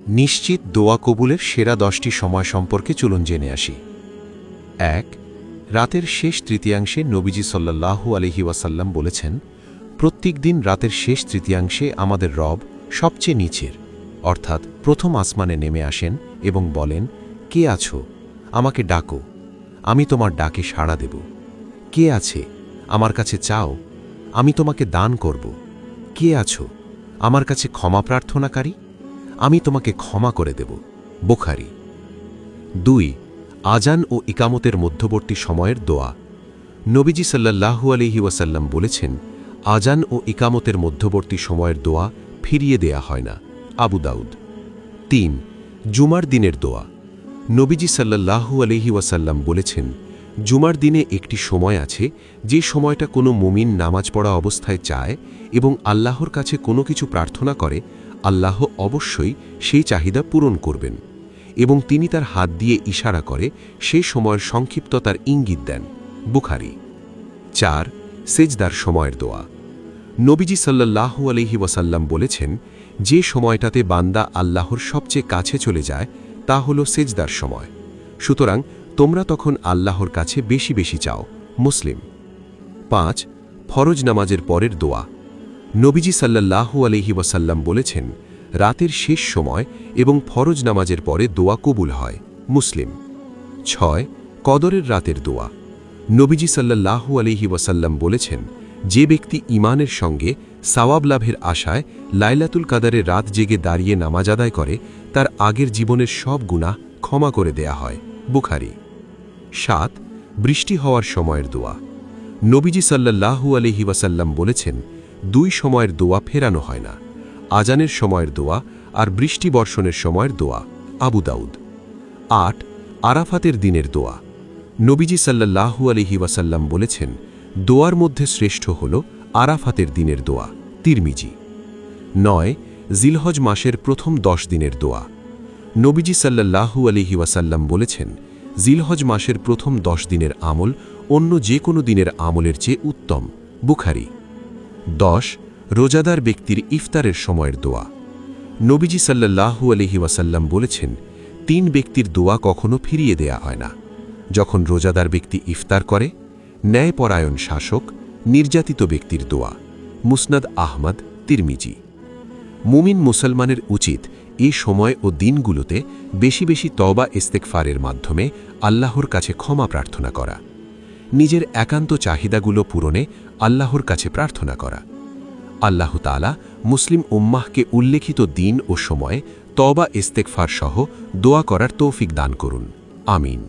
নিশ্চিত দোয়া কবুলের সেরা 10টি সময় সম্পর্কে চলুন জেনে আসি। ১. রাতের শেষ তৃতীয়াংশে নবীজি সাল্লাল্লাহু আলাইহি ওয়াসাল্লাম বলেছেন, প্রত্যেক দিন রাতের শেষ তৃতীয়াংশে আমাদের রব সবচেয়ে নিচের অর্থাৎ প্রথম আসমানে নেমে আসেন এবং বলেন, কে আছো, আমাকে ডাকো, আমি তোমার ডাকে সাড়া দেব। কে আছে, আমার কাছে চাও, আমি তোমাকে দান করব। কে আছো, আমার কাছে ক্ষমা প্রার্থনাকারী, আমি তোমাকে ক্ষমা করে দেব। বুখারী। ২. আজান ও ইকামতের মধ্যবর্তী সময়ের দোয়া। নবীজি সাল্লাল্লাহু আলাইহি ওয়াসাল্লাম বলেছেন, আজান ও ইকামতের মধ্যবর্তী সময়ের দোয়া ফিরিয়ে দেয়া হয় না। আবু দাউদ। ৩. জুমার দিনের দোয়া। নবীজি সাল্লাল্লাহু আলাইহি ওয়াসাল্লাম বলেছেন, জুমার দিনে একটি সময় আছে যে সময়টা কোনো মুমিন নামাজ পড়া অবস্থায় চায় এবং আল্লাহর কাছে কোনো কিছু প্রার্থনা করে, আল্লাহ অবশ্যই সেই চাহিদা পূরণ করবেন এবং তিনি তার হাত দিয়ে ইশারা করে সেই সময়ের সংক্ষিপ্ততার ইঙ্গিত দেন। বুখারী। ৪. সেজদার সময়ের দোয়া। নবীজি সাল্লাল্লাহু আলাইহি ওয়াসাল্লাম বলেছেন, যে সময়টাতে বান্দা আল্লাহর সবচেয়ে কাছে চলে যায় তা হল সেজদার সময়। সুতরাং তোমরা তখন আল্লাহর কাছে বেশি বেশি চাও। মুসলিম। ৫. ফরজ নামাজের পরের দোয়া। নবীজি সাল্লাল্লাহু আলাইহি ওয়াসাল্লাম বলেছেন, রাতের শেষ সময় এবং ফরজ নামাজের পরে দোয়া কবুল হয়। মুসলিম। ৬. কদরের রাতের দোয়া। নবীজি সাল্লাল্লাহু আলাইহি ওয়াসাল্লাম বলেছেন, যে ব্যক্তি ঈমানের সঙ্গে সাওয়াব লাভের আশায় লাইলাতুল কাদরের রাত জেগে দাঁড়িয়ে নামাজ আদায় করে, তার আগের জীবনের সব গুনাহ ক্ষমা করে দেয়া হয়। বুখারী। ৭. বৃষ্টি হওয়ার সময়ের দোয়া। নবীজি সাল্লাল্লাহু আলাইহি ওয়াসাল্লাম বলেছেন, দুই সময়ের দোয়া ফেরানো হয় না, আজানের সময়ের দোয়া আর বৃষ্টি বর্ষণের সময়ের দোয়া। আবু দাউদ। ৮. আরাফাতের দিনের দোয়া। নবীজি সাল্লাল্লাহু আলাইহি ওয়াসাল্লাম বলেছেন, দোয়ার মধ্যে শ্রেষ্ঠ হল আরাফাতের দিনের দোয়া। তিরমিজি। ৯. জিলহজ মাসের প্রথম 10 দিনের দোয়া। নবীজি সাল্লাল্লাহু আলাইহি ওয়াসাল্লাম বলেছেন, জিলহজ মাসের প্রথম 10 দিনের আমল অন্য যে কোনো দিনের আমলের চেয়ে উত্তম। বুখারী। ১০. রোজাদার ব্যক্তির ইফতারের সময়ের দোয়া। নবীজি সাল্লাল্লাহু আলাইহি ওয়াসাল্লাম বলেছেন, 3 ব্যক্তির দোয়া কখনো ফিরিয়ে দেয়া হয় না। যখন রোজাদার ব্যক্তি ইফতার করে, ন্যায়পরায়ণ শাসক, নির্যাতিত ব্যক্তির দোয়া। মুসনাদ আহমদ, তিরমিজি। মুমিন মুসলমানের উচিত এই সময় ও দিনগুলোতে বেশি বেশি তওবা ইস্তেগফারের মাধ্যমে আল্লাহর কাছে ক্ষমা প্রার্থনা করা, নিজের একান্ত চাহিদাগুলো পূরণে আল্লাহর কাছে প্রার্থনা করা। আল্লাহ তাআলা মুসলিম উম্মাহকে উল্লেখিত দিন ও সময়ে তওবা ইস্তেগফার সহ দোয়া করার তৌফিক দান করুন। আমিন।